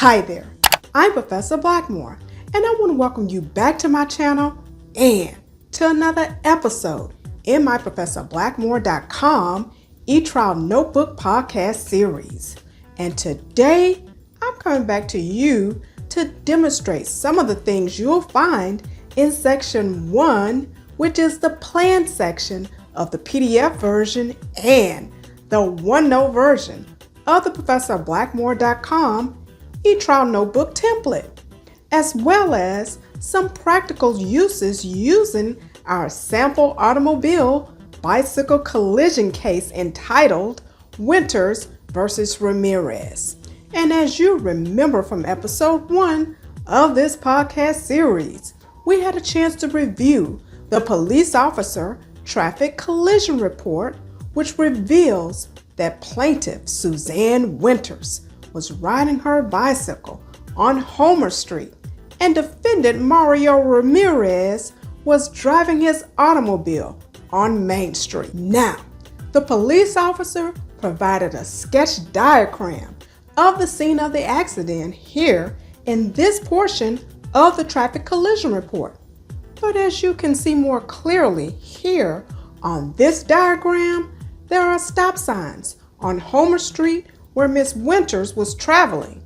Hi there, I'm Professor Blackmore, and I want to welcome you back to my channel and to another episode in my ProfessorBlackmore.com e-trial notebook podcast series. And today, I'm coming back to you to demonstrate some of the things you'll find in section 1, which is the plan section of the PDF version and the OneNote version of the ProfessorBlackmore.com e-trial notebook template, as well as some practical uses using our sample automobile bicycle collision case entitled Winters versus Ramirez. And as you remember from episode 1 of this podcast series, we had a chance to review the police officer traffic collision report, which reveals that plaintiff Suzanne Winters was riding her bicycle on Homer Street and defendant Mario Ramirez was driving his automobile on Main Street. Now, the police officer provided a sketch diagram of the scene of the accident here in this portion of the traffic collision report. But as you can see more clearly here on this diagram, there are stop signs on Homer Street where Miss Winters was traveling.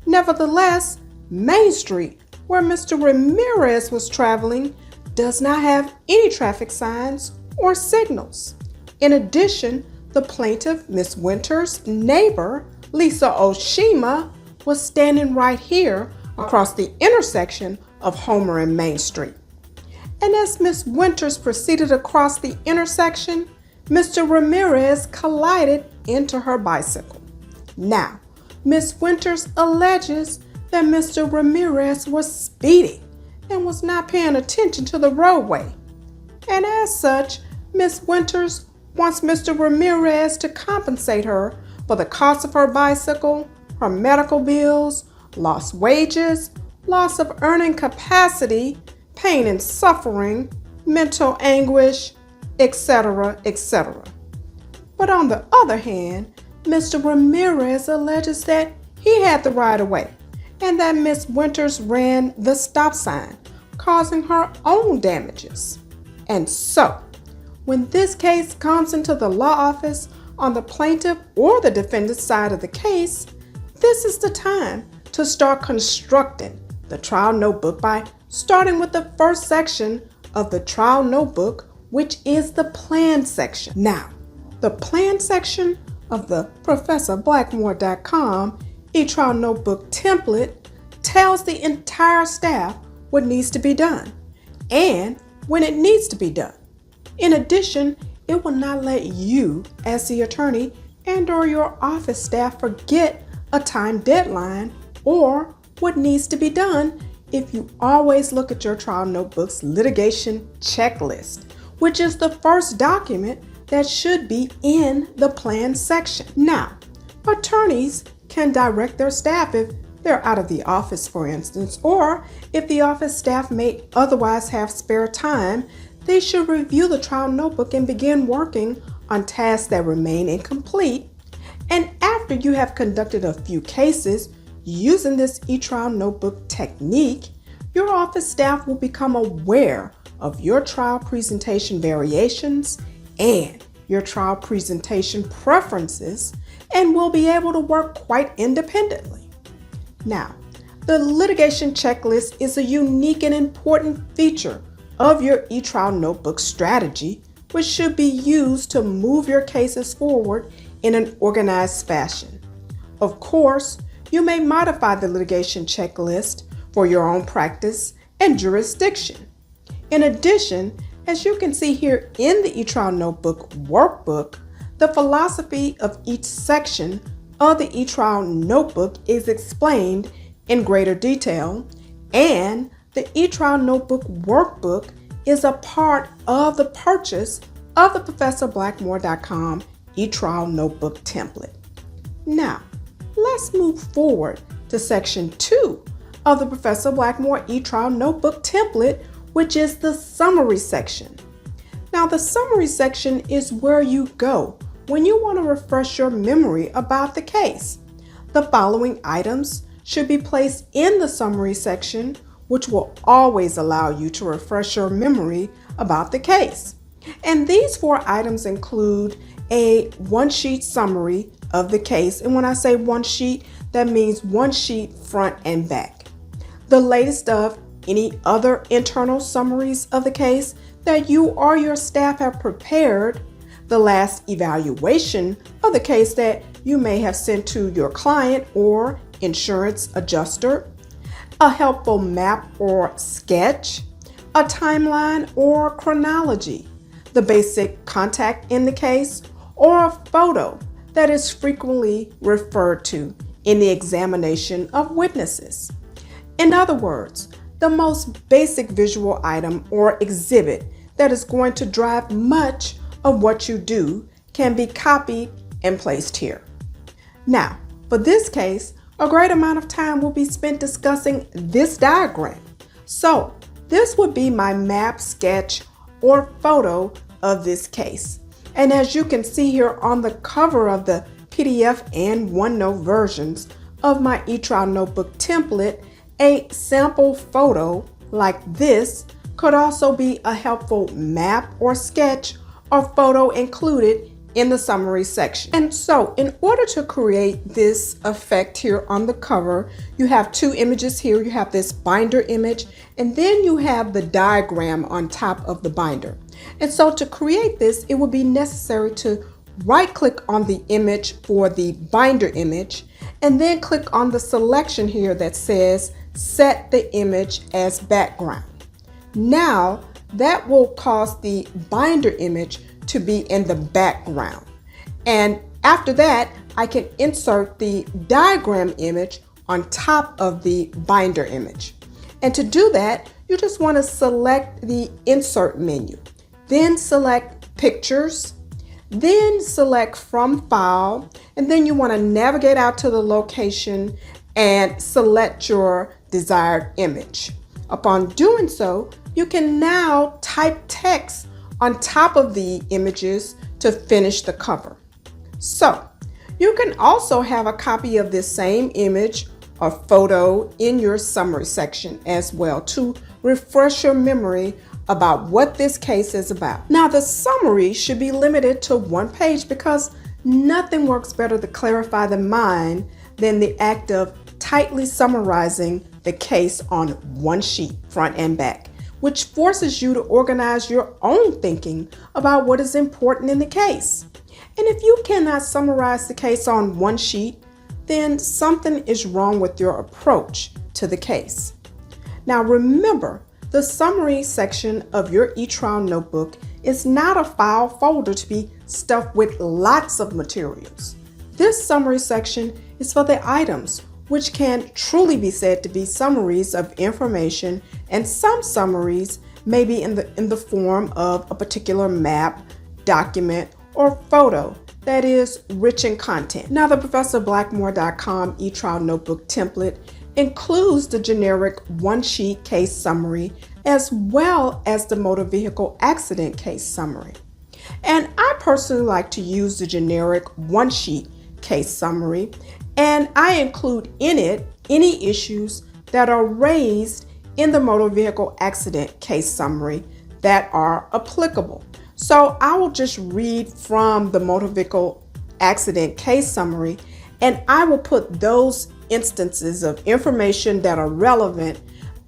Nevertheless, Main Street, where Mr. Ramirez was traveling, does not have any traffic signs or signals. In addition, the plaintiff, Miss Winters' neighbor, Lisa Oshima, was standing right here across the intersection of Homer and Main Street. And as Miss Winters proceeded across the intersection, Mr. Ramirez collided into her bicycle. Now, Miss Winters alleges that Mr. Ramirez was speeding and was not paying attention to the roadway. And as such, Miss Winters wants Mr. Ramirez to compensate her for the cost of her bicycle, her medical bills, lost wages, loss of earning capacity, pain and suffering, mental anguish, etc., etc. But on the other hand, Mr. Ramirez alleges that he had the right of way and that Miss Winters ran the stop sign, causing her own damages. And so, when this case comes into the law office on the plaintiff or the defendant's side of the case, this is the time to start constructing the trial notebook by starting with the first section of the trial notebook, which is the plan section. Now, the plan section of the ProfessorBlackmore.com e-trial notebook template tells the entire staff what needs to be done and when it needs to be done. In addition, it will not let you, as the attorney and/or your office staff, forget a time deadline or what needs to be done if you always look at your trial notebook's litigation checklist, which is the first document that should be in the plan section. Now, attorneys can direct their staff if they're out of the office, for instance, or if the office staff may otherwise have spare time, they should review the trial notebook and begin working on tasks that remain incomplete. And after you have conducted a few cases using this e-trial notebook technique, your office staff will become aware of your trial presentation variations and your trial presentation preferences and will be able to work quite independently. Now, the litigation checklist is a unique and important feature of your e-trial notebook strategy, which should be used to move your cases forward in an organized fashion. Of course, you may modify the litigation checklist for your own practice and jurisdiction. In addition, as you can see here in the e-trial notebook workbook, the philosophy of each section of the e-trial notebook is explained in greater detail, and the e-trial notebook workbook is a part of the purchase of the ProfessorBlackmore.com e-trial notebook template. Now, let's move forward to section 2 of the Professor Blackmore e-trial notebook template, which is the summary section. Now, the summary section is where you go when you want to refresh your memory about the case. The following items should be placed in the summary section, which will always allow you to refresh your memory about the case. And these 4 items include a one-sheet summary of the case. And when I say one sheet, that means one sheet front and back. The latest of any other internal summaries of the case that you or your staff have prepared, the last evaluation of the case that you may have sent to your client or insurance adjuster, a helpful map or sketch, a timeline or chronology, the basic contact in the case, or a photo that is frequently referred to in the examination of witnesses. In other words, the most basic visual item or exhibit that is going to drive much of what you do can be copied and placed here. Now, for this case, a great amount of time will be spent discussing this diagram. So, this would be my map, sketch, or photo of this case. And as you can see here on the cover of the PDF and OneNote versions of my eTrial Notebook template, a sample photo like this could also be a helpful map or sketch or photo included in the summary section. And so in order to create this effect here on the cover, you have 2 images here. You have this binder image, and then you have the diagram on top of the binder. And so to create this, it would be necessary to right-click on the image for the binder image, and then click on the selection here that says Set the image as background. Now, that will cause the binder image to be in the background. And after that, I can insert the diagram image on top of the binder image. And to do that, you just want to select the Insert menu, then select Pictures, then select From File, and then you want to navigate out to the location and select your desired image. Upon doing so, you can now type text on top of the images to finish the cover. So, you can also have a copy of this same image or photo in your summary section as well to refresh your memory about what this case is about. Now, the summary should be limited to 1 page because nothing works better to clarify the mind than the act of tightly summarizing the case on 1 sheet, front and back, which forces you to organize your own thinking about what is important in the case. And if you cannot summarize the case on 1 sheet, then something is wrong with your approach to the case. Now remember, the summary section of your eTrial notebook is not a file folder to be stuffed with lots of materials. This summary section is for the items which can truly be said to be summaries of information, and some summaries may be in the form of a particular map, document, or photo that is rich in content. Now, the ProfessorBlackmore.com eTrial Notebook template includes the generic 1-sheet case summary as well as the motor vehicle accident case summary. And I personally like to use the generic 1-sheet case summary, and I include in it any issues that are raised in the motor vehicle accident case summary that are applicable. So I will just read from the motor vehicle accident case summary, and I will put those instances of information that are relevant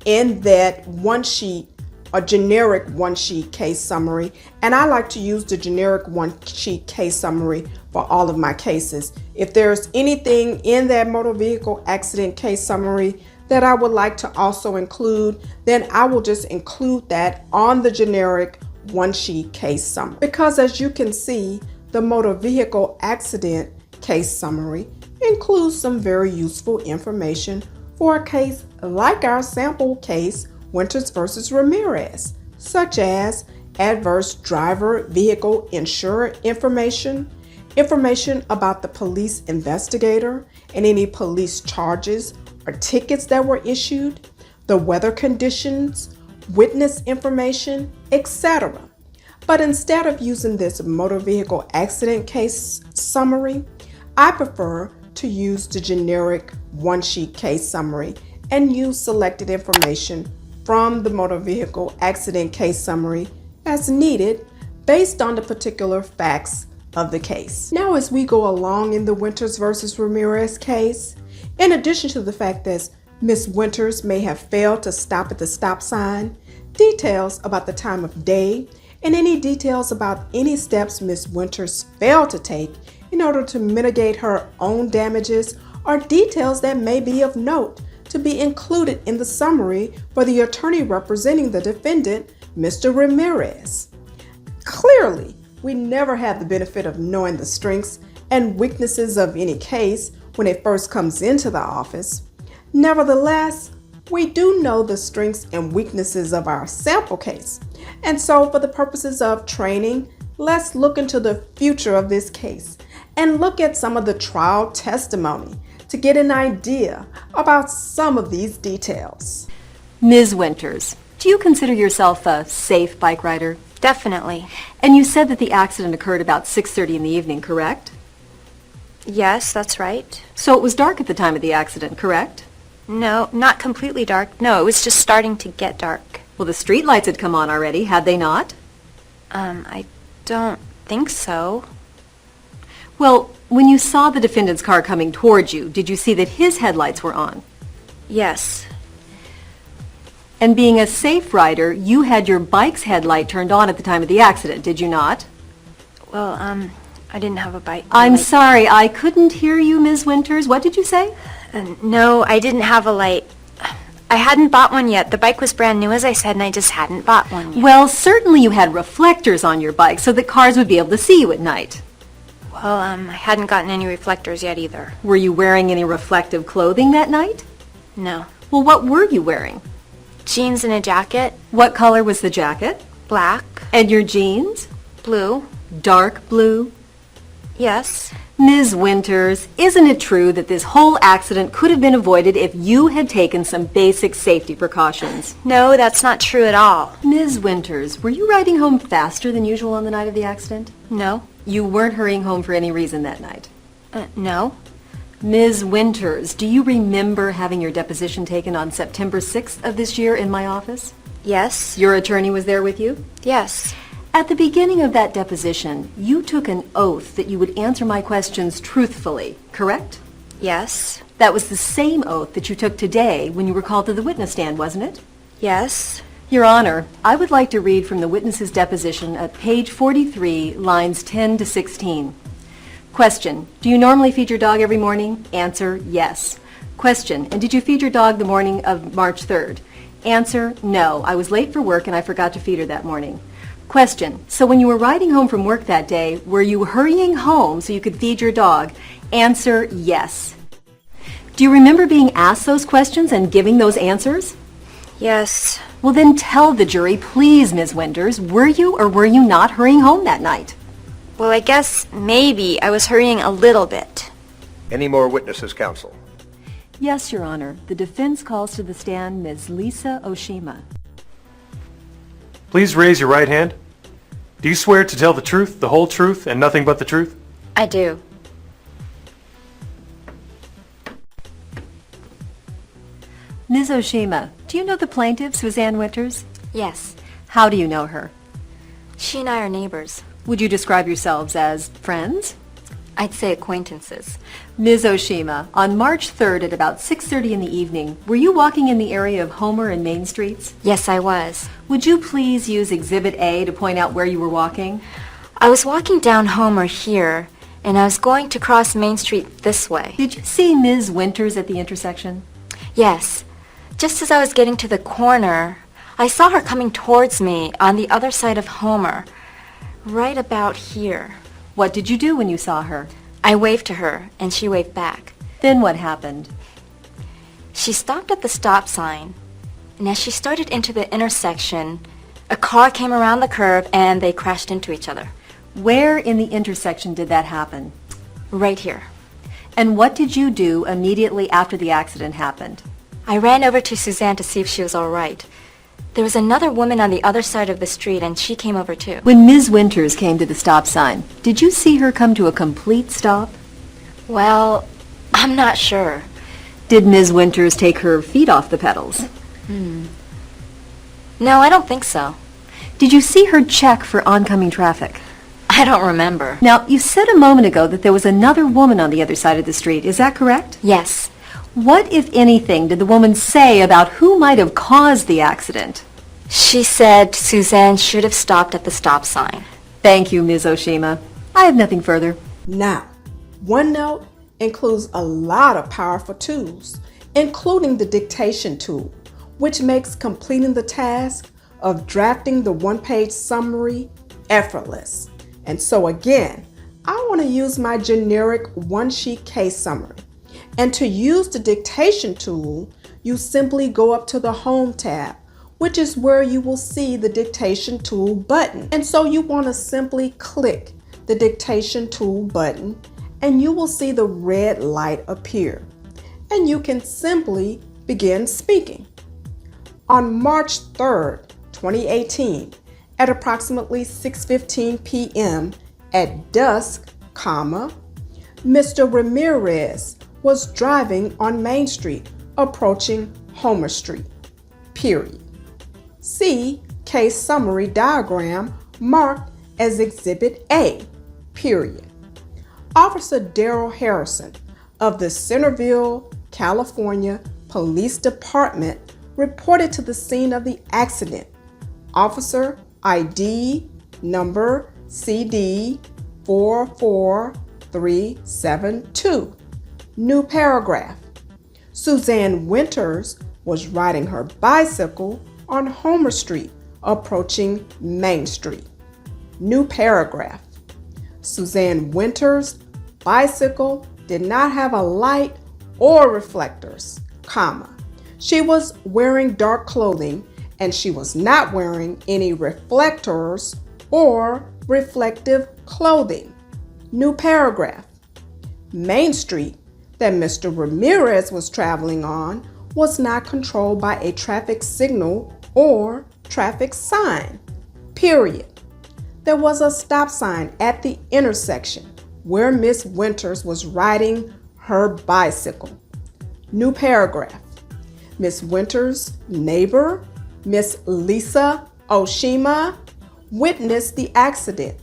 in that 1-sheet or generic 1-sheet case summary. And I like to use the generic 1-sheet case summary for all of my cases. If there's anything in that motor vehicle accident case summary that I would like to also include, then I will just include that on the generic 1-sheet case summary. Because as you can see, the motor vehicle accident case summary includes some very useful information for a case like our sample case, Winters versus Ramirez, such as adverse driver vehicle insurer information, information about the police investigator and any police charges or tickets that were issued, the weather conditions, witness information, etc. But instead of using this motor vehicle accident case summary, I prefer to use the generic one-sheet case summary and use selected information from the motor vehicle accident case summary as needed based on the particular facts of the case. Now, as we go along in the Winters versus Ramirez case, in addition to the fact that Ms. Winters may have failed to stop at the stop sign, details about the time of day and any details about any steps Ms. Winters failed to take in order to mitigate her own damages are details that may be of note to be included in the summary for the attorney representing the defendant, Mr. Ramirez. Clearly, we never have the benefit of knowing the strengths and weaknesses of any case when it first comes into the office. Nevertheless, we do know the strengths and weaknesses of our sample case. And so for the purposes of training, let's look into the future of this case and look at some of the trial testimony to get an idea about some of these details. Ms. Winters, do you consider yourself a safe bike rider? Definitely. And you said that the accident occurred about 6:30 in the evening, correct? Yes, that's right. So it was dark at the time of the accident, correct? No, not completely dark. No, it was just starting to get dark. Well, the street lights had come on already, had they not? I don't think so. Well, when you saw the defendant's car coming towards you, did you see that his headlights were on? Yes. And being a safe rider, you had your bike's headlight turned on at the time of the accident, did you not? Well, I didn't have a bike. I'm sorry, I couldn't hear you, Ms. Winters. What did you say? No, I didn't have a light. I hadn't bought one yet. The bike was brand new, as I said, and I just hadn't bought one yet. Well, certainly you had reflectors on your bike so that cars would be able to see you at night. Well, I hadn't gotten any reflectors yet either. Were you wearing any reflective clothing that night? No. Well, what were you wearing? Jeans and a jacket. What color was the jacket? Black. And your jeans? Blue. Dark blue? Yes. Ms. Winters, isn't it true that this whole accident could have been avoided if you had taken some basic safety precautions? No, that's not true at all. Ms. Winters, were you riding home faster than usual on the night of the accident? No. You weren't hurrying home for any reason that night? No. Ms. Winters, do you remember having your deposition taken on September 6th of this year in my office? Yes. Your attorney was there with you? Yes. At the beginning of that deposition, you took an oath that you would answer my questions truthfully, correct? Yes. That was the same oath that you took today when you were called to the witness stand, wasn't it? Yes. Your Honor, I would like to read from the witness's deposition at page 43, lines 10 to 16. Question, do you normally feed your dog every morning? Answer, yes. Question, and did you feed your dog the morning of March 3rd? Answer, no. I was late for work and I forgot to feed her that morning. Question, so when you were riding home from work that day, were you hurrying home so you could feed your dog? Answer, yes. Do you remember being asked those questions and giving those answers? Yes. Well, then tell the jury, please, Ms. Winters, were you or were you not hurrying home that night? Well, I guess maybe I was hurrying a little bit. Any more witnesses, counsel? Yes, Your Honor. The defense calls to the stand Ms. Lisa Oshima. Please raise your right hand. Do you swear to tell the truth, the whole truth, and nothing but the truth? I do. Ms. Oshima, do you know the plaintiff, Suzanne Winters? Yes. How do you know her? She and I are neighbors. Would you describe yourselves as friends? I'd say acquaintances. Ms. Oshima, on March 3rd at about 6:30 in the evening, were you walking in the area of Homer and Main Streets? Yes, I was. Would you please use Exhibit A to point out where you were walking? I was walking down Homer here, and I was going to cross Main Street this way. Did you see Ms. Winters at the intersection? Yes. Just as I was getting to the corner, I saw her coming towards me on the other side of Homer, right about here. What did you do when you saw her? I waved to her, and she waved back. Then what happened? She stopped at the stop sign, and as she started into the intersection, a car came around the curve and they crashed into each other. Where in the intersection did that happen? Right here. And what did you do immediately after the accident happened? I ran over to Suzanne to see if she was all right. There was another woman on the other side of the street, and she came over too. When Ms. Winters came to the stop sign, did you see her come to a complete stop? Well, I'm not sure. Did Ms. Winters take her feet off the pedals? No, I don't think so. Did you see her check for oncoming traffic? I don't remember. Now, you said a moment ago that there was another woman on the other side of the street. Is that correct? Yes. What, if anything, did the woman say about who might have caused the accident? She said Suzanne should have stopped at the stop sign. Thank you, Ms. Oshima. I have nothing further. Now, OneNote includes a lot of powerful tools, including the dictation tool, which makes completing the task of drafting the one-page summary effortless. And so again, I want to use my generic one-sheet case summary. And to use the dictation tool, you simply go up to the Home tab, which is where you will see the dictation tool button. And so you want to simply click the dictation tool button and you will see the red light appear. And you can simply begin speaking. On March 3rd, 2018, at approximately 6:15 p.m. at dusk, Mr. Ramirez was driving on Main Street, approaching Homer Street, period. See case summary diagram marked as Exhibit A, period. Officer Daryl Harrison of the Centerville, California Police Department reported to the scene of the accident. Officer ID number CD 44372. New paragraph. Suzanne Winters was riding her bicycle on Homer Street, approaching Main Street. New paragraph. Suzanne Winters' bicycle did not have a light or reflectors, She was wearing dark clothing and she was not wearing any reflectors or reflective clothing. New paragraph. Main Street that Mr. Ramirez was traveling on was not controlled by a traffic signal or traffic sign, period. There was a stop sign at the intersection where Miss Winters was riding her bicycle. New paragraph. Miss Winters' neighbor, Miss Lisa Oshima, witnessed the accident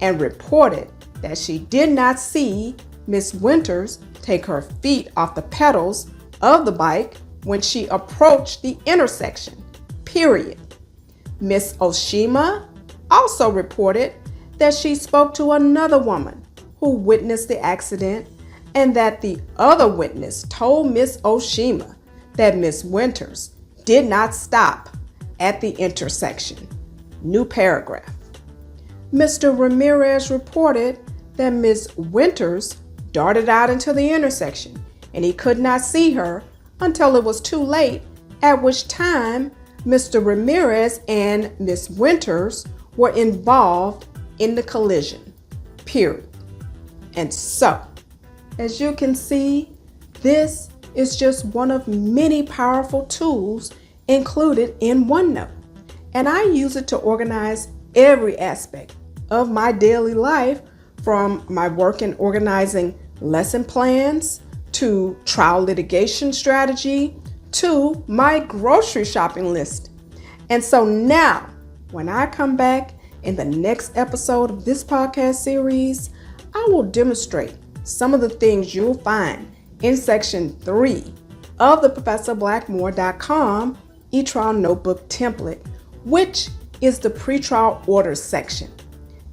and reported that she did not see Miss Winters take her feet off the pedals of the bike when she approached the intersection, period. Miss Oshima also reported that she spoke to another woman who witnessed the accident and that the other witness told Miss Oshima that Miss Winters did not stop at the intersection. New paragraph. Mr. Ramirez reported that Miss Winters darted out into the intersection and he could not see her until it was too late, at which time Mr. Ramirez and Miss Winters were involved in the collision, period. And so, as you can see, this is just one of many powerful tools included in OneNote. And I use it to organize every aspect of my daily life, from my work in organizing lesson plans, to trial litigation strategy, to my grocery shopping list. And so now, when I come back in the next episode of this podcast series, I will demonstrate some of the things you'll find in Section 3 of the ProfessorBlackmore.com e-trial notebook template, which is the pretrial orders section,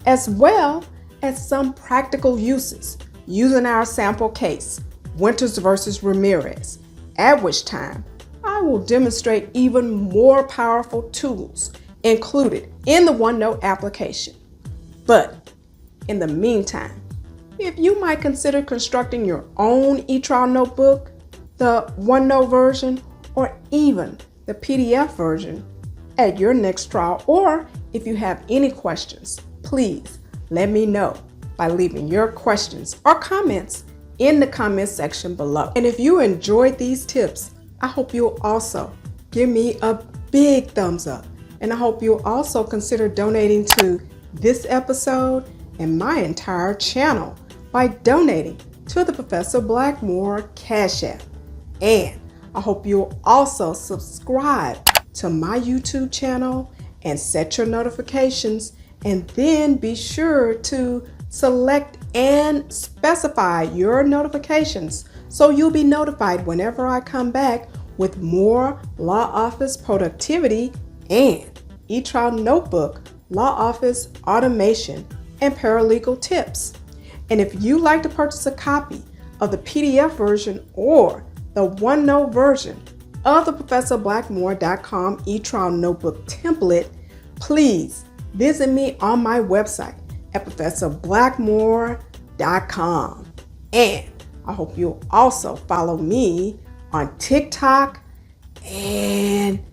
as well as some practical uses using our sample case, Winters versus Ramirez, at which time I will demonstrate even more powerful tools included in the OneNote application. But in the meantime, if you might consider constructing your own e-trial notebook, the OneNote version, or even the PDF version at your next trial, or if you have any questions, please let me know by leaving your questions or comments in the comment section below. And if you enjoyed these tips, I hope you'll also give me a big thumbs up. And I hope you'll also consider donating to this episode and my entire channel by donating to the Professor Blackmore Cash App. And I hope you'll also subscribe to my YouTube channel and set your notifications, and then be sure to select and specify your notifications so you'll be notified whenever I come back with more law office productivity and e-trial notebook, law office automation, and paralegal tips. And if you'd like to purchase a copy of the PDF version or the OneNote version of the ProfessorBlackmore.com e-trial notebook template, please visit me on my website at ProfessorBlackmore.com. And I hope you'll also follow me on TikTok and